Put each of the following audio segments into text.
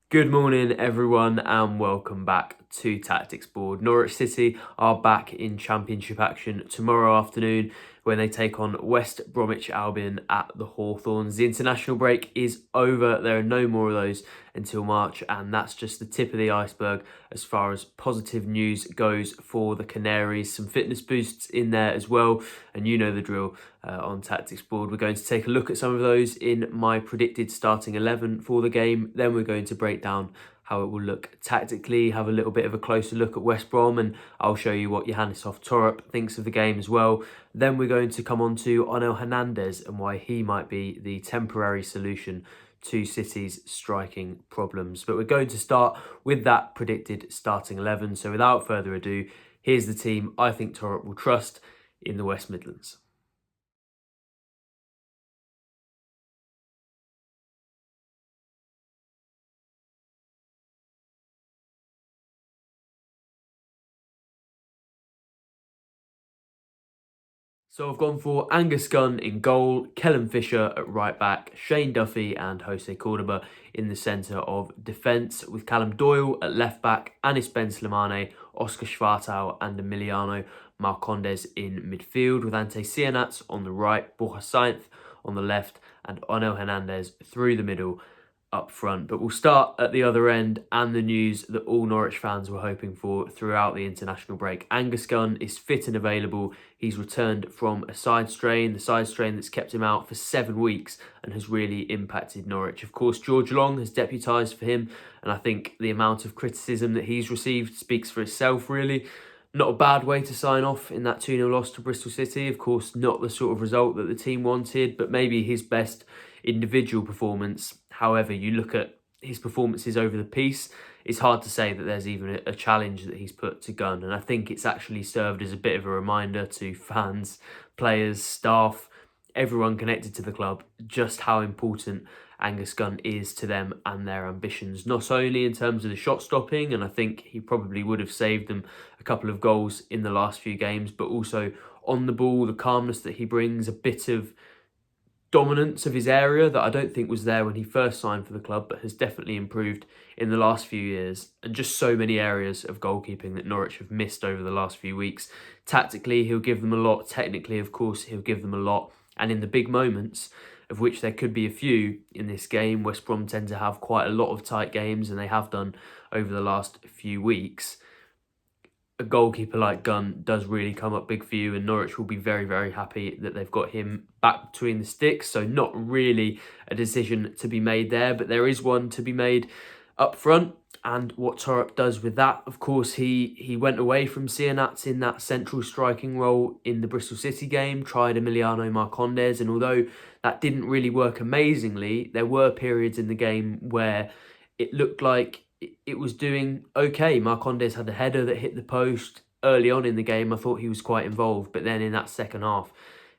Good morning, everyone, and welcome back to Tactics Board. Norwich City are back in Championship action tomorrow afternoon when they take on West Bromwich Albion at the Hawthorns. The international break is over. There are no more of those until March, and that's just the tip of the iceberg as far as positive news goes for the Canaries. Some fitness boosts in there as well, and you know the drill on Tactics Board. We're going to take a look at some of those in my predicted starting 11 for the game. Then we're going to break down how it will look tactically, have a little bit of a closer look at West Brom, and I'll show you what Johannes Torp thinks of the game as well. Then we're going to come on to Onel Hernandez and why he might be the temporary solution to City's striking problems. But we're going to start with that predicted starting 11. So without further ado, here's the team I think Torp will trust in the West Midlands. So I've gone for Angus Gunn in goal, Kellen Fisher at right back, Shane Duffy and Jose Cordoba in the centre of defence, with Callum Doyle at left back, Anis Ben Slimane, Oscar Schwartau and Emiliano Marcondes in midfield, with Ante Cianats on the right, Borja Sainz on the left and Onel Hernandez through the middle up front. But we'll start at the other end and the news that all Norwich fans were hoping for throughout the international break. Angus Gunn is fit and available. He's returned from a side strain, the side strain that's kept him out for 7 weeks and has really impacted Norwich. Of course, George Long has deputised for him, and I think the amount of criticism that he's received speaks for itself, really. Not a bad way to sign off in that 2-0 loss to Bristol City. Of course, not the sort of result that the team wanted, but maybe his best individual performance. However, you look at his performances over the piece, it's hard to say that there's even a challenge that he's put to Gunn. And I think it's actually served as a bit of a reminder to fans, players, staff, everyone connected to the club, just how important Angus Gunn is to them and their ambitions, not only in terms of the shot stopping, and I think he probably would have saved them a couple of goals in the last few games, but also on the ball, the calmness that he brings, a bit of dominance of his area that I don't think was there when he first signed for the club, but has definitely improved in the last few years. And just so many areas of goalkeeping that Norwich have missed over the last few weeks. Tactically, he'll give them a lot. Technically, of course, he'll give them a lot. And in the big moments, of which there could be a few in this game, West Brom tend to have quite a lot of tight games, and they have done over the last few weeks. A goalkeeper like Gunn does really come up big for you, and Norwich will be very, very happy that they've got him back between the sticks. So not really a decision to be made there, but there is one to be made up front. And what Torp does with that, of course, he went away from Cianats in that central striking role in the Bristol City game, tried Emiliano Marcondes, and although that didn't really work amazingly, there were periods in the game where it looked like it was doing okay. Marcondes had a header that hit the post early on in the game. I thought he was quite involved, but then in that second half,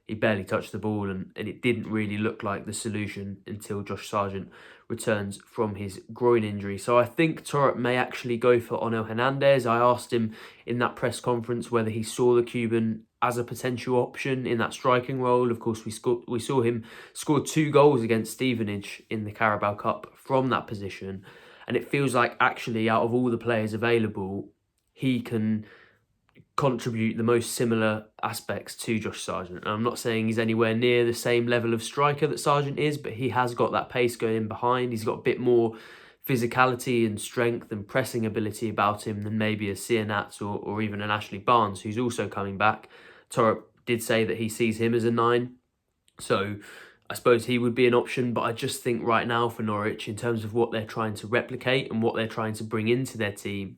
he barely touched the ball, and it didn't really look like the solution until Josh Sargent returns from his groin injury. So I think Torp may actually go for Onel Hernandez. I asked him in that press conference whether he saw the Cuban as a potential option in that striking role. Of course, we saw him score 2 goals against Stevenage in the Carabao Cup from that position. And it feels like actually out of all the players available, he can contribute the most similar aspects to Josh Sargent. And I'm not saying he's anywhere near the same level of striker that Sargent is, but he has got that pace going behind. He's got a bit more physicality and strength and pressing ability about him than maybe a Cianats or even an Ashley Barnes, who's also coming back. Torp did say that he sees him as a 9. So I suppose he would be an option, but I just think right now for Norwich, in terms of what they're trying to replicate and what they're trying to bring into their team,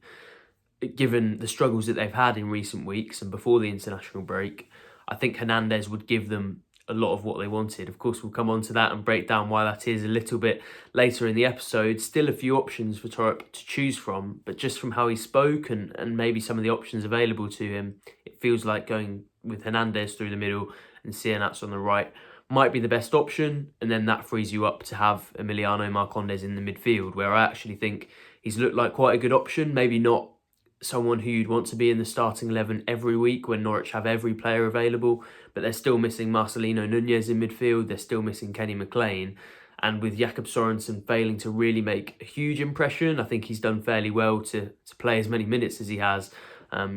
given the struggles that they've had in recent weeks and before the international break, I think Hernandez would give them a lot of what they wanted. Of course, we'll come on to that and break down why that is a little bit later in the episode. Still a few options for Torp to choose from, but just from how he spoke and maybe some of the options available to him, it feels like going with Hernandez through the middle and Cianats on the right might be the best option, and then that frees you up to have Emiliano Marcondes in the midfield, where I actually think he's looked like quite a good option. Maybe not someone who you'd want to be in the starting 11 every week when Norwich have every player available, but they're still missing Marcelino Nunez in midfield, they're still missing Kenny McLean, And with Jakob Sorensen failing to really make a huge impression, I think he's done fairly well to play as many minutes as he has,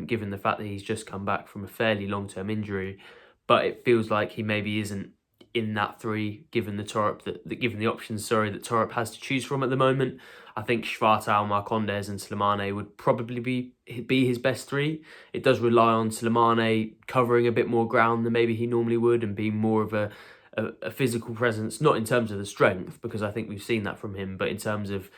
given the fact that he's just come back from a fairly long-term injury. But it feels like he maybe isn't in that three, given the options that Torp has to choose from at the moment. I think Schwartau, Marcondes and Slimane would probably be his best three. It does rely on Slimane covering a bit more ground than maybe he normally would and being more of a physical presence, not in terms of the strength, because I think we've seen that from him, but in terms of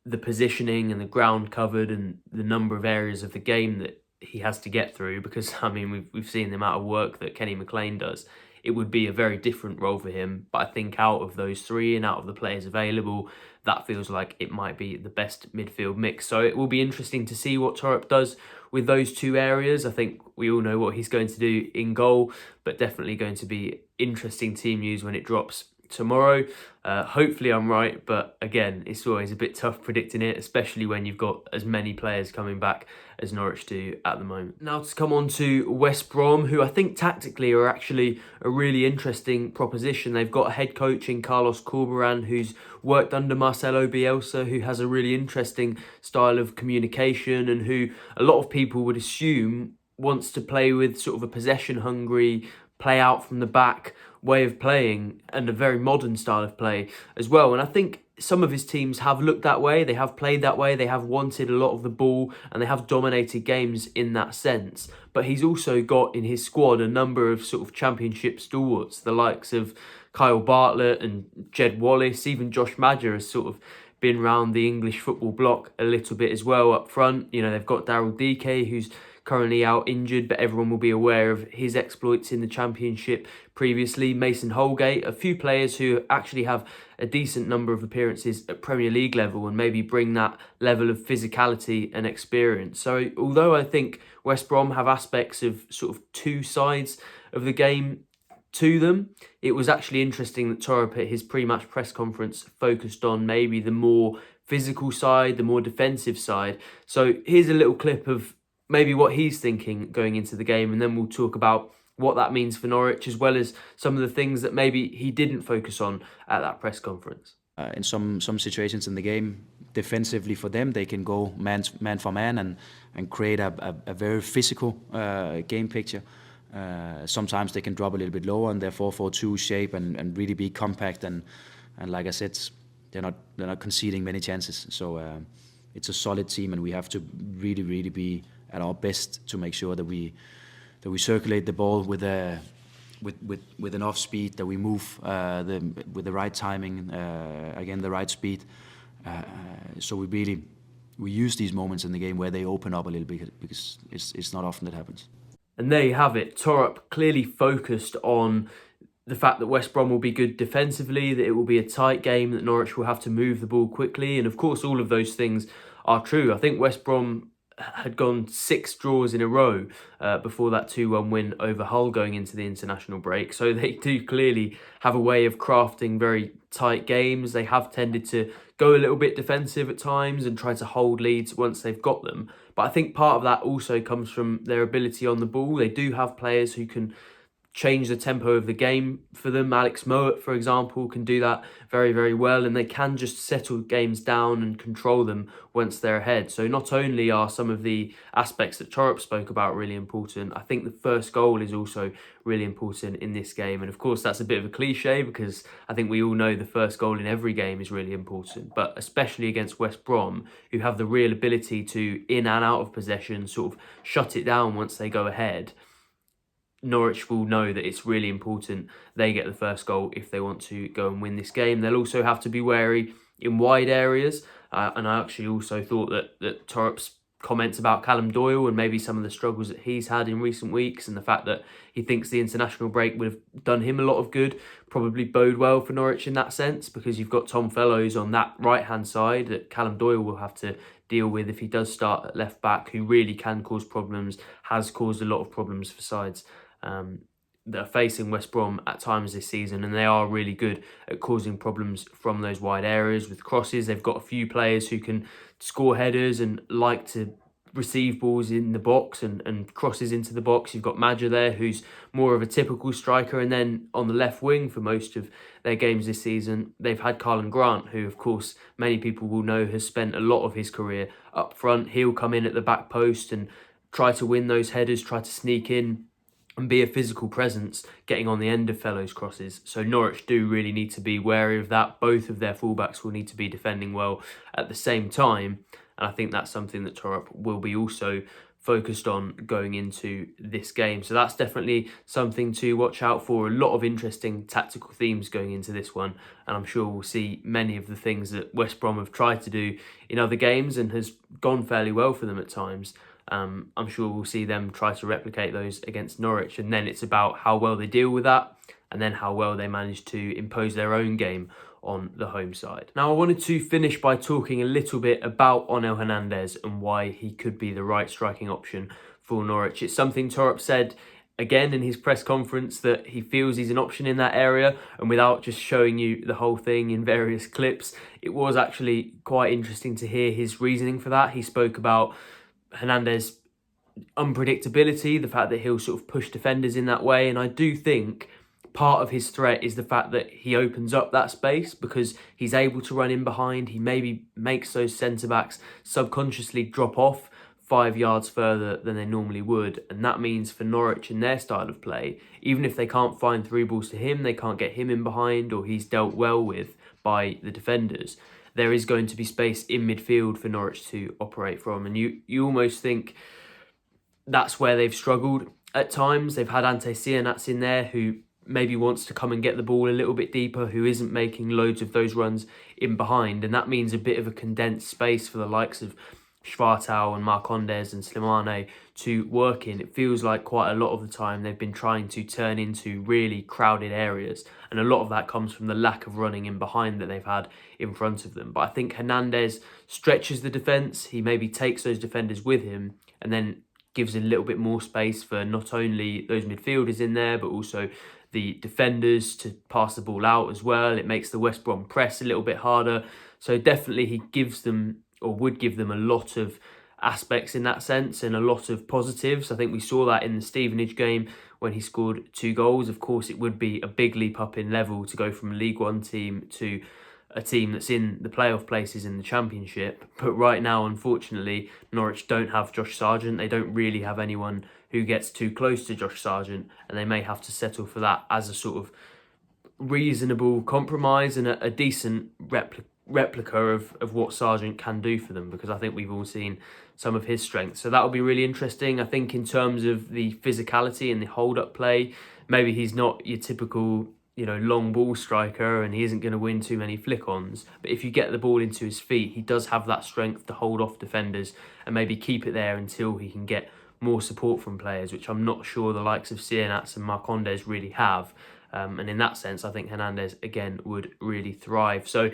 the positioning and the ground covered and the number of areas of the game that he has to get through, because I mean we've seen the amount of work that Kenny McLean does. It would be a very different role for him, but I think out of those three and out of the players available, that feels like it might be the best midfield mix. So it will be interesting to see what Torp does with those two areas. I think we all know what he's going to do in goal, but definitely going to be interesting team news when it drops tomorrow. Hopefully I'm right, but again, it's always a bit tough predicting it, especially when you've got as many players coming back as Norwich do at the moment. Now to come on to West Brom, who I think tactically are actually a really interesting proposition. They've got a head coach in Carlos Corberán, who's worked under Marcelo Bielsa, who has a really interesting style of communication and who a lot of people would assume wants to play with sort of a possession-hungry, play out from the back way of playing and a very modern style of play as well. And I think some of his teams have looked that way, they have played that way, they have wanted a lot of the ball and they have dominated games in that sense. But he's also got in his squad a number of sort of championship stalwarts, the likes of Kyle Bartlett and Jed Wallace, even Josh Maja has sort of been round the English football block a little bit as well up front. You know, they've got Daryl Dike, who's currently out injured, but everyone will be aware of his exploits in the Championship previously. Mason Holgate, a few players who actually have a decent number of appearances at Premier League level and maybe bring that level of physicality and experience. So although I think West Brom have aspects of sort of two sides of the game to them, it was actually interesting that Torp at his pre-match press conference focused on maybe the more physical side, the more defensive side. So here's a little clip of maybe what he's thinking going into the game, and then we'll talk about what that means for Norwich, as well as some of the things that maybe he didn't focus on at that press conference. In some situations in the game, defensively for them, they can go man for man and create a very physical game picture. Sometimes they can drop a little bit lower in their 4-4-2 shape and really be compact and like I said, they're not conceding many chances. So it's a solid team, and we have to really be at our best to make sure that we circulate the ball with enough speed, that we move with the right timing, again the right speed. So we use these moments in the game where they open up a little bit, because it's not often that happens. And there you have it. Torp clearly focused on the fact that West Brom will be good defensively, that it will be a tight game, that Norwich will have to move the ball quickly. And of course, all of those things are true. I think West Brom had gone 6 draws in a row before that 2-1 win over Hull going into the international break. So they do clearly have a way of crafting very tight games. They have tended to go a little bit defensive at times and try to hold leads once they've got them. But I think part of that also comes from their ability on the ball. They do have players who can change the tempo of the game for them. Alex Mowat, for example, can do that very well, and they can just settle games down and control them once they're ahead. So not only are some of the aspects that Torp spoke about really important, I think the first goal is also really important in this game. And of course, that's a bit of a cliche, because I think we all know the first goal in every game is really important, but especially against West Brom, who have the real ability to, in and out of possession, sort of shut it down once they go ahead. Norwich will know that it's really important they get the first goal if they want to go and win this game. They'll also have to be wary in wide areas. And I actually also thought that Torp's comments about Callum Doyle and maybe some of the struggles that he's had in recent weeks, and the fact that he thinks the international break would have done him a lot of good, probably bode well for Norwich in that sense, because you've got Tom Fellows on that right-hand side that Callum Doyle will have to deal with if he does start at left back, who really can cause problems, has caused a lot of problems for sides that are facing West Brom at times this season, and they are really good at causing problems from those wide areas with crosses. They've got a few players who can score headers and like to receive balls in the box and crosses into the box. You've got Madger there, who's more of a typical striker. And then on the left wing for most of their games this season, they've had Carlin Grant, who, of course, many people will know has spent a lot of his career up front. He'll come in at the back post and try to win those headers, try to sneak in and be a physical presence, getting on the end of fellows' crosses. So Norwich do really need to be wary of that. Both of their fullbacks will need to be defending well at the same time. And I think that's something that Torup will be also focused on going into this game. So that's definitely something to watch out for. A lot of interesting tactical themes going into this one. And I'm sure we'll see many of the things that West Brom have tried to do in other games and has gone fairly well for them at times. I'm sure we'll see them try to replicate those against Norwich. And then it's about how well they deal with that and then how well they manage to impose their own game on the home side. Now, I wanted to finish by talking a little bit about Onel Hernandez and why he could be the right striking option for Norwich. It's something Torup said again in his press conference, that he feels he's an option in that area, and without just showing you the whole thing in various clips, it was actually quite interesting to hear his reasoning for that. He spoke about Hernandez unpredictability, the fact that he'll sort of push defenders in that way, and I do think part of his threat is the fact that he opens up that space because he's able to run in behind. He maybe makes those centre-backs subconsciously drop off 5 yards further than they normally would, and that means for Norwich in their style of play, even if they can't find through balls to him, they can't get him in behind, or he's dealt well with by the defenders, there is going to be space in midfield for Norwich to operate from. And you almost think that's where they've struggled at times. They've had Ante Seaman in there, who maybe wants to come and get the ball a little bit deeper, who isn't making loads of those runs in behind. And that means a bit of a condensed space for the likes of Schwartau and Hernandez and Slimane to work in. It feels like quite a lot of the time they've been trying to turn into really crowded areas, and a lot of that comes from the lack of running in behind that they've had in front of them. But I think Hernandez stretches the defence. He maybe takes those defenders with him and then gives a little bit more space for not only those midfielders in there, but also the defenders to pass the ball out as well. It makes the West Brom press a little bit harder. So definitely he gives them, or would give them, a lot of aspects in that sense and a lot of positives. I think we saw that in the Stevenage game when he scored 2 goals. Of course, it would be a big leap up in level to go from a League One team to a team that's in the playoff places in the Championship. But right now, unfortunately, Norwich don't have Josh Sargent. They don't really have anyone who gets too close to Josh Sargent, and they may have to settle for that as a sort of reasonable compromise and a decent replica of what Sargent can do for them, because I think we've all seen some of his strengths. So that'll be really interesting. I think in terms of the physicality and the hold-up play, maybe he's not your typical, long ball striker, and he isn't going to win too many flick-ons. But if you get the ball into his feet, he does have that strength to hold off defenders and maybe keep it there until he can get more support from players, which I'm not sure the likes of Sienats and Hernandez really have. And in that sense, I think Hernandez, again, would really thrive. So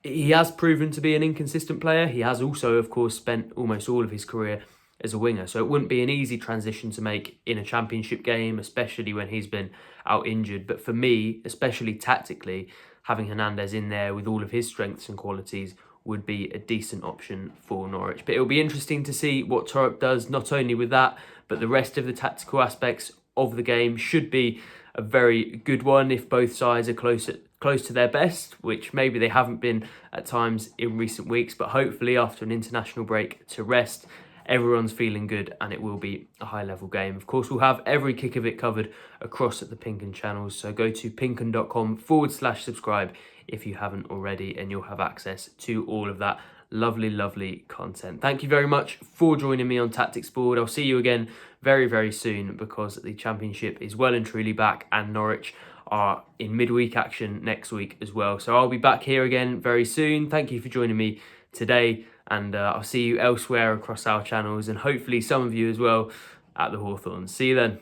he has proven to be an inconsistent player. He has also, of course, spent almost all of his career as a winger. So it wouldn't be an easy transition to make in a Championship game, especially when he's been out injured. But for me, especially tactically, having Hernandez in there with all of his strengths and qualities would be a decent option for Norwich. But it'll be interesting to see what Torup does, not only with that, but the rest of the tactical aspects of the game. Should be a very good one if both sides are close to their best, which maybe they haven't been at times in recent weeks. But hopefully after an international break to rest, everyone's feeling good and it will be a high-level game. Of course, we'll have every kick of it covered across at the Pinkun channels. So go to pinkun.com/subscribe if you haven't already, and you'll have access to all of that lovely content. Thank you very much for joining me on Tactics Board. I'll see you again very, very soon, because the Championship is well and truly back, and Norwich are in midweek action next week as well. So I'll be back here again very soon. Thank you for joining me today, and I'll see you elsewhere across our channels, and hopefully some of you as well at the Hawthorns. See you then.